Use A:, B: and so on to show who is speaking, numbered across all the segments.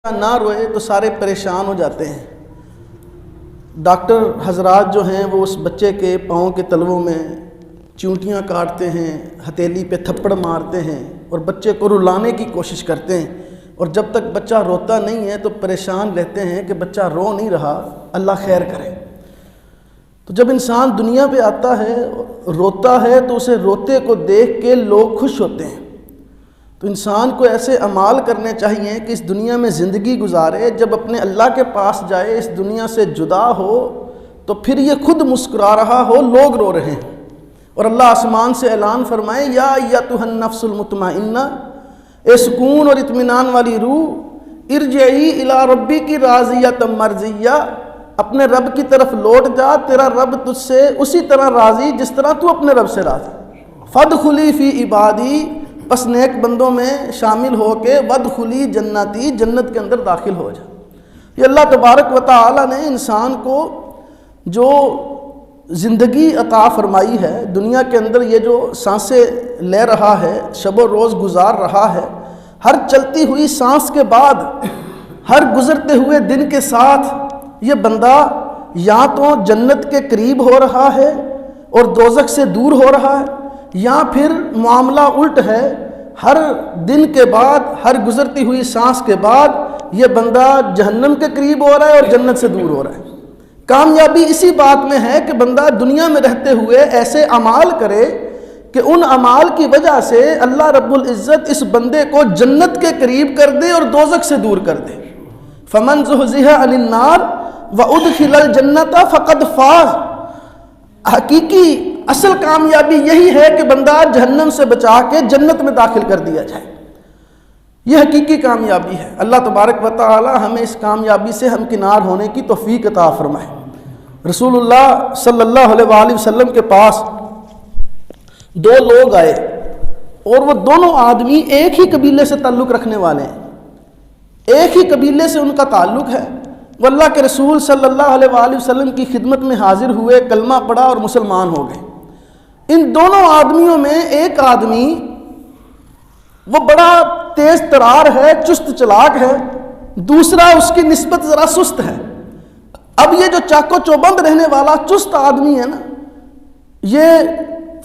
A: نہ روئے تو سارے پریشان ہو جاتے ہیں۔ ڈاکٹر حضرات جو ہیں وہ اس بچے کے پاؤں کے تلووں میں چونٹیاں کاٹتے ہیں، ہتھیلی پہ تھپڑ مارتے ہیں اور بچے کو رلانے کی کوشش کرتے ہیں، اور جب تک بچہ روتا نہیں ہے تو پریشان رہتے ہیں کہ بچہ رو نہیں رہا، اللہ خیر کرے۔ تو جب انسان دنیا پہ آتا ہے روتا ہے تو اسے روتے کو دیکھ کے لوگ خوش ہوتے ہیں۔ تو انسان کو ایسے اعمال کرنے چاہیے کہ اس دنیا میں زندگی گزارے، جب اپنے اللہ کے پاس جائے، اس دنیا سے جدا ہو تو پھر یہ خود مسکرا رہا ہو، لوگ رو رہے ہیں، اور اللہ آسمان سے اعلان فرمائے یا ایتھا النفس المطمئنہ، اے سکون اور اطمینان والی روح، ارجعی الی ربک راضیۃ مرضیہ، اپنے رب کی طرف لوٹ جا، تیرا رب تجھ سے اسی طرح راضی جس طرح تو اپنے رب سے راضی۔ فادخلی فی عبادی، پس نیک بندوں میں شامل ہو کے وادخلی جنتی، جنت کے اندر داخل ہو جا۔ یہ اللہ تبارک و تعالی نے انسان کو جو زندگی عطا فرمائی ہے، دنیا کے اندر یہ جو سانسیں لے رہا ہے، شب و روز گزار رہا ہے، ہر چلتی ہوئی سانس کے بعد، ہر گزرتے ہوئے دن کے ساتھ یہ بندہ یا تو جنت کے قریب ہو رہا ہے اور دوزخ سے دور ہو رہا ہے، یا پھر معاملہ الٹ ہے، ہر دن کے بعد، ہر گزرتی ہوئی سانس کے بعد یہ بندہ جہنم کے قریب ہو رہا ہے اور جنت سے دور ہو رہا ہے۔ کامیابی اسی بات میں ہے کہ بندہ دنیا میں رہتے ہوئے ایسے اعمال کرے کہ ان اعمال کی وجہ سے اللہ رب العزت اس بندے کو جنت کے قریب کر دے اور دوزخ سے دور کر دے۔ فمن زحزح عن النار وادخل الجنۃ فقد فاز۔ حقیقی اصل کامیابی یہی ہے کہ بندہ جہنم سے بچا کے جنت میں داخل کر دیا جائے، یہ حقیقی کامیابی ہے۔ اللہ تبارک و تعالی ہمیں اس کامیابی سے ہمکنار ہونے کی توفیق عطا فرمائے۔ رسول اللہ صلی اللہ علیہ وآلہ وسلم کے پاس دو لوگ آئے، اور وہ دونوں آدمی ایک ہی قبیلے سے تعلق رکھنے والے ہیں، ایک ہی قبیلے سے ان کا تعلق ہے۔ وہ اللہ کے رسول صلی اللہ علیہ وآلہ وسلم کی خدمت میں حاضر ہوئے، کلمہ پڑھا اور مسلمان ہو گئے۔ ان دونوں آدمیوں میں ایک آدمی وہ بڑا تیز ترار ہے، چست چلاک ہے، دوسرا اس کی نسبت ذرا سست ہے۔ اب یہ جو چاق و چوبند رہنے والا چست آدمی ہے نا، یہ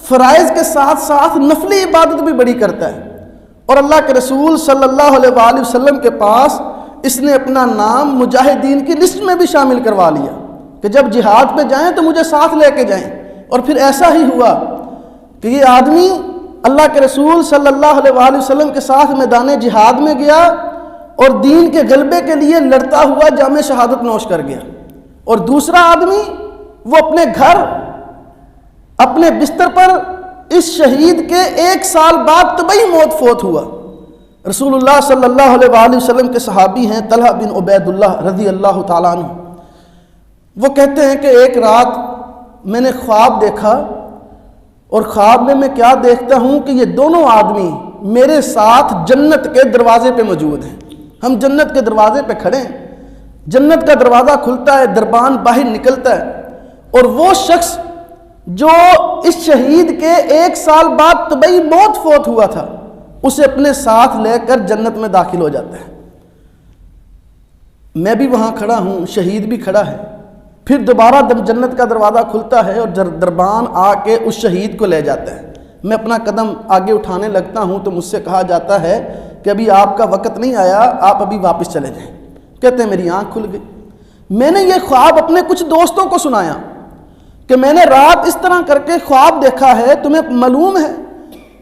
A: فرائض کے ساتھ ساتھ نفلی عبادت بھی بڑی کرتا ہے، اور اللہ کے رسول صلی اللہ علیہ وآلہ وسلم کے پاس اس نے اپنا نام مجاہدین کی لسٹ میں بھی شامل کروا لیا کہ جب جہاد پہ جائیں تو مجھے ساتھ لے کے جائیں۔ اور پھر ایسا ہی ہوا کہ یہ آدمی اللہ کے رسول صلی اللہ علیہ وآلہ وسلم کے ساتھ میدان جہاد میں گیا اور دین کے غلبے کے لیے لڑتا ہوا جام شہادت نوش کر گیا، اور دوسرا آدمی وہ اپنے گھر، اپنے بستر پر اس شہید کے 1 سال بعد طبعی موت فوت ہوا۔ رسول اللہ صلی اللہ علیہ وآلہ وسلم کے صحابی ہیں طلحہ بن عبید اللہ رضی اللہ تعالیٰ عنہ، وہ کہتے ہیں کہ ایک رات میں نے خواب دیکھا، اور خواب میں کیا دیکھتا ہوں کہ یہ دونوں آدمی میرے ساتھ جنت کے دروازے پہ موجود ہیں، ہم جنت کے دروازے پہ کھڑے ہیں، جنت کا دروازہ کھلتا ہے، دربان باہر نکلتا ہے، اور وہ شخص جو اس شہید کے 1 سال بعد طبعی موت فوت ہوا تھا اسے اپنے ساتھ لے کر جنت میں داخل ہو جاتا ہے۔ میں بھی وہاں کھڑا ہوں، شہید بھی کھڑا ہے، پھر دوبارہ جنت کا دروازہ کھلتا ہے اور دربان آ کے اس شہید کو لے جاتا ہے۔ میں اپنا قدم آگے اٹھانے لگتا ہوں تو مجھ سے کہا جاتا ہے کہ ابھی آپ کا وقت نہیں آیا، آپ ابھی واپس چلے جائیں۔ کہتے ہیں میری آنکھ کھل گئی۔ میں نے یہ خواب اپنے کچھ دوستوں کو سنایا کہ میں نے رات اس طرح کر کے خواب دیکھا ہے، تمہیں معلوم ہے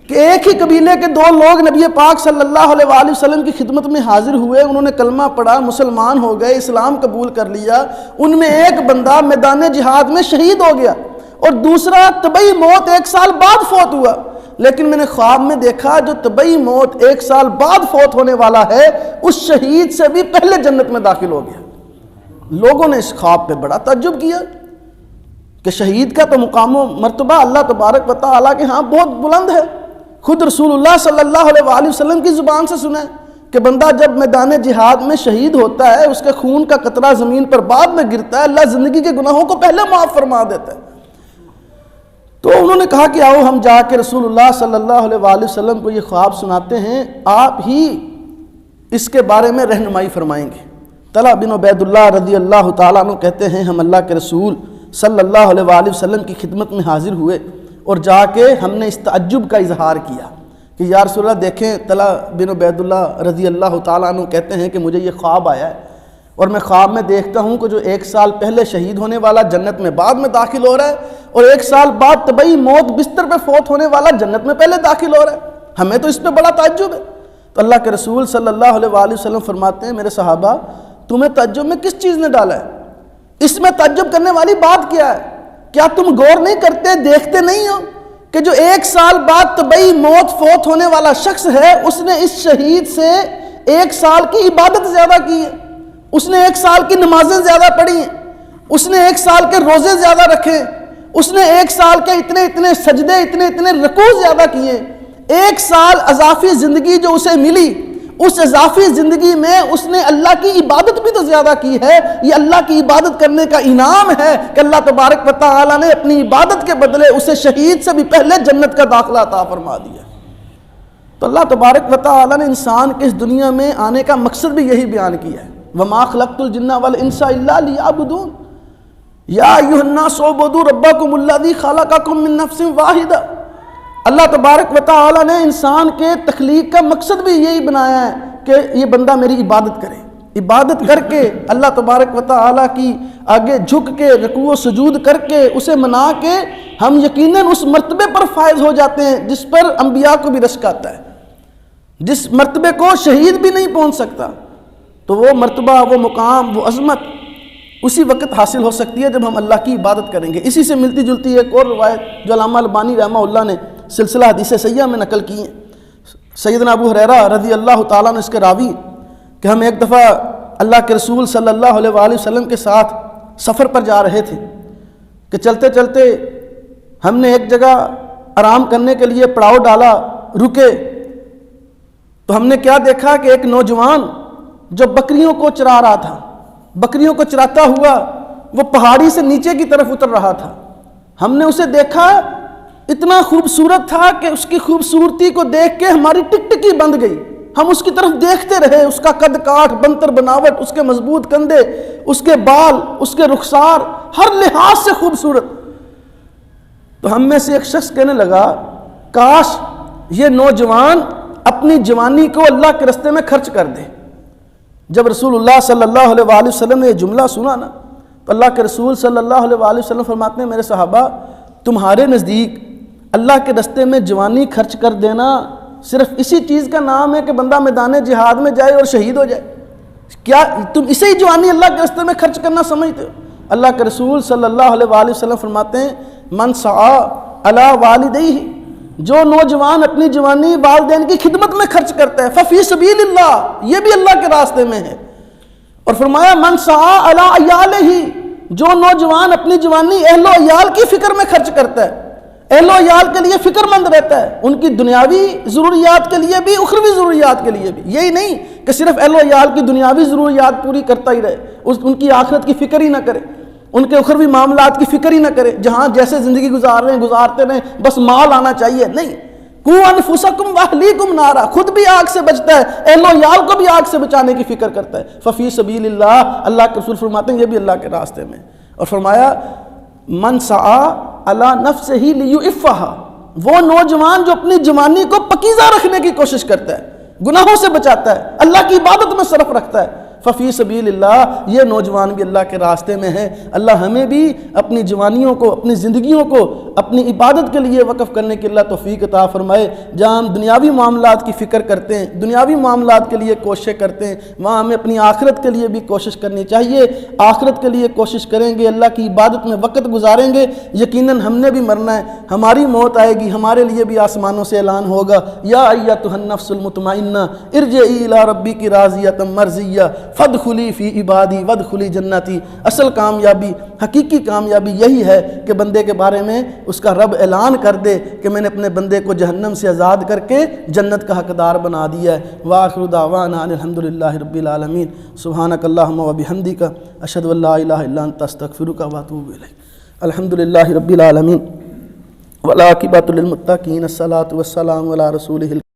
A: کہ ایک ہی قبیلے کے 2 لوگ نبی پاک صلی اللہ علیہ وآلہ وسلم کی خدمت میں حاضر ہوئے، انہوں نے کلمہ پڑھا، مسلمان ہو گئے، اسلام قبول کر لیا، ان میں ایک بندہ میدان جہاد میں شہید ہو گیا اور دوسرا طبعی موت 1 سال بعد فوت ہوا، لیکن میں نے خواب میں دیکھا جو طبعی موت 1 سال بعد فوت ہونے والا ہے اس شہید سے بھی پہلے جنت میں داخل ہو گیا۔ لوگوں نے اس خواب پہ بڑا تعجب کیا کہ شہید کا تو مقام و مرتبہ اللہ تبارک و تعالیٰ کے ہاں بہت بلند ہے۔ خود رسول اللہ صلی اللہ علیہ وآلہ وسلم کی زبان سے سنا ہے کہ بندہ جب میدان جہاد میں شہید ہوتا ہے، اس کے خون کا قطرہ زمین پر بعد میں گرتا ہے، اللہ زندگی کے گناہوں کو پہلے معاف فرما دیتا ہے۔ تو انہوں نے کہا کہ آؤ ہم جا کے رسول اللہ صلی اللہ علیہ وآلہ وسلم کو یہ خواب سناتے ہیں، آپ ہی اس کے بارے میں رہنمائی فرمائیں گے۔ طلحہ بن عبید اللہ رضی اللہ تعالیٰ عنہ کہتے ہیں ہم اللہ کے رسول صلی اللہ علیہ وآلہ وسلم کی خدمت میں حاضر ہوئے اور جا کے ہم نے اس تعجب کا اظہار کیا کہ یا رسول اللہ دیکھیں، طلحہ بن عبید اللہ رضی اللہ تعالیٰ عنہ کہتے ہیں کہ مجھے یہ خواب آیا ہے اور میں خواب میں دیکھتا ہوں کہ جو 1 سال پہلے شہید ہونے والا جنت میں بعد میں داخل ہو رہا ہے اور 1 سال بعد طبعی موت بستر پہ فوت ہونے والا جنت میں پہلے داخل ہو رہا ہے، ہمیں تو اس پہ بڑا تعجب ہے۔ تو اللہ کے رسول صلی اللہ علیہ وآلہ وسلم فرماتے ہیں میرے صحابہ تمہیں تعجب میں کس چیز نے ڈالا ہے؟ اس میں تعجب کرنے والی بات کیا ہے؟ کیا تم غور نہیں کرتے، دیکھتے نہیں ہو کہ جو 1 سال بعد طبعی موت فوت ہونے والا شخص ہے اس نے اس شہید سے 1 سال کی عبادت زیادہ کی ہے، اس نے 1 سال کی نمازیں زیادہ پڑھی ہیں، اس نے 1 سال کے روزے زیادہ رکھے، اس نے 1 سال کے اتنے سجدے اتنے رکوع زیادہ کیے۔ 1 سال اضافی زندگی جو اسے ملی، اس اضافی زندگی میں اس نے اللہ کی عبادت بھی تو زیادہ کی ہے۔ یہ اللہ کی عبادت کرنے کا انعام ہے کہ اللہ تبارک و تعالی نے اپنی عبادت کے بدلے اسے شہید سے بھی پہلے جنت کا داخلہ عطا فرما دیا۔ تو اللہ تبارک و تعالی نے انسان کے اس دنیا میں آنے کا مقصد بھی یہی بیان کیا ہے، وَمَا خَلَقْتُ الْجِنَّ وَالْإِنسَ إِلَّا لِيَعْبُدُونِ یا ایھا الناس اعبدوا ربکم الذی خلقکم من نفس واحدہ۔ اللہ تبارک و تعالی نے انسان کے تخلیق کا مقصد بھی یہی بنایا ہے کہ یہ بندہ میری عبادت کرے، عبادت کر کے اللہ تبارک و تعالی کی آگے جھک کے رکوع و سجود کر کے اسے منا کے ہم یقیناً اس مرتبے پر فائز ہو جاتے ہیں جس پر انبیاء کو بھی رشک آتا ہے، جس مرتبے کو شہید بھی نہیں پہنچ سکتا۔ تو وہ مرتبہ، وہ مقام، وہ عظمت اسی وقت حاصل ہو سکتی ہے جب ہم اللہ کی عبادت کریں گے۔ اسی سے ملتی جلتی ایک اور روایت جو علامہ البانی رحمہ اللہ نے سلسلہ حدیث صحیحہ میں نقل کی ہیں، سیدنا ابو ہریرہ رضی اللہ تعالیٰ نے اس کے راوی کہ ہم ایک دفعہ اللہ کے رسول صلی اللہ علیہ وآلہ وسلم کے ساتھ سفر پر جا رہے تھے کہ چلتے چلتے ہم نے ایک جگہ آرام کرنے کے لیے پڑاؤ ڈالا، رکے تو ہم نے کیا دیکھا کہ ایک نوجوان جو بکریوں کو چرا رہا تھا، بکریوں کو چراتا ہوا وہ پہاڑی سے نیچے کی طرف اتر رہا تھا۔ ہم نے اسے دیکھا، اتنا خوبصورت تھا کہ اس کی خوبصورتی کو دیکھ کے ہماری ٹکٹکی بند گئی، ہم اس کی طرف دیکھتے رہے، اس کا قد کاٹ، بنتر بناوٹ، اس کے مضبوط کندھے، اس کے بال، اس کے رخسار ہر لحاظ سے خوبصورت۔ تو ہم میں سے ایک شخص کہنے لگا کاش یہ نوجوان اپنی جوانی کو اللہ کے راستے میں خرچ کر دے۔ جب رسول اللہ صلی اللہ علیہ وآلہ وسلم نے یہ جملہ سنا نا تو اللہ کے رسول صلی اللہ علیہ وآلہ وسلم فرماتے ہیں میرے صحابہ تمہارے نزدیک اللہ کے راستے میں جوانی خرچ کر دینا صرف اسی چیز کا نام ہے کہ بندہ میدان جہاد میں جائے اور شہید ہو جائے؟ کیا تم اسے ہی جوانی اللہ کے راستے میں خرچ کرنا سمجھتے ہو؟ اللہ کے رسول صلی اللہ علیہ وآلہ وسلم فرماتے ہیں من سعی علی والدیہ، جو نوجوان اپنی جوانی والدین کی خدمت میں خرچ کرتا ہے، ففی سبیل اللہ، یہ بھی اللہ کے راستے میں ہے۔ اور فرمایا من سعی علی عیالہ، جو نوجوان اپنی جوانی اہل و عیال کی فکر میں خرچ کرتا ہے، اہل و عیال کے لیے فکر مند رہتا ہے، ان کی دنیاوی ضروریات کے لیے بھی، اخروی ضروریات کے لیے بھی، یہی نہیں کہ صرف اہل و عیال کی دنیاوی ضروریات پوری کرتا ہی رہے، ان کی آخرت کی فکر ہی نہ کرے، ان کے اخروی معاملات کی فکر ہی نہ کرے، جہاں جیسے زندگی گزار رہے ہیں گزارتے رہیں، بس مال آنا چاہیے، نہیں۔ قوا انفسکم واہلیکم نارا، خود بھی آگ سے بچتا ہے، اہل و عیال کو بھی آگ سے بچانے کی فکر کرتا ہے۔ ففی سبیل اللہ، اللہ کے رسول فرماتے ہیں یہ بھی اللہ کے راستے میں۔ اور فرمایا من سعی علی نفسہ لیعفھا، وہ نوجوان جو اپنی جوانی کو پکیزہ رکھنے کی کوشش کرتا ہے، گناہوں سے بچاتا ہے، اللہ کی عبادت میں صرف رکھتا ہے، ففی سبیل اللہ، یہ نوجوان بھی اللہ کے راستے میں ہے۔ اللہ ہمیں بھی اپنی جوانیوں کو، اپنی زندگیوں کو اپنی عبادت کے لیے وقف کرنے کی اللہ توفیق عطا فرمائے۔ جہاں ہم دنیاوی معاملات کی فکر کرتے ہیں، دنیاوی معاملات کے لیے کوششیں کرتے ہیں، وہاں ہمیں اپنی آخرت کے لیے بھی کوشش کرنی چاہیے۔ آخرت کے لیے کوشش کریں گے، اللہ کی عبادت میں وقت گزاریں گے، یقیناً ہم نے بھی مرنا ہے، ہماری موت آئے گی، ہمارے لیے بھی آسمانوں سے اعلان ہوگا یا ایتھا النفس المطمئنہ ارجعی الی ربک راضیۃ مرضیہ فادخلی فی عبادی وادخلی جنتی۔ اصل کامیابی، حقیقی کامیابی یہی ہے کہ بندے کے بارے میں اس کا رب اعلان کر دے کہ میں نے اپنے بندے کو جہنم سے آزاد کر کے جنت کا حقدار بنا دیا ہے۔ وآخر دعوانا ان الحمدللہ رب العالمین، سبحانک اللہم وبحمدک، اشہد ان لا الہ الا انت استغفرک واتوب الیک۔ الحمدللہ رب العالمین والعاقبۃ للمتقین، الصلاۃ والسلام علی رسولہ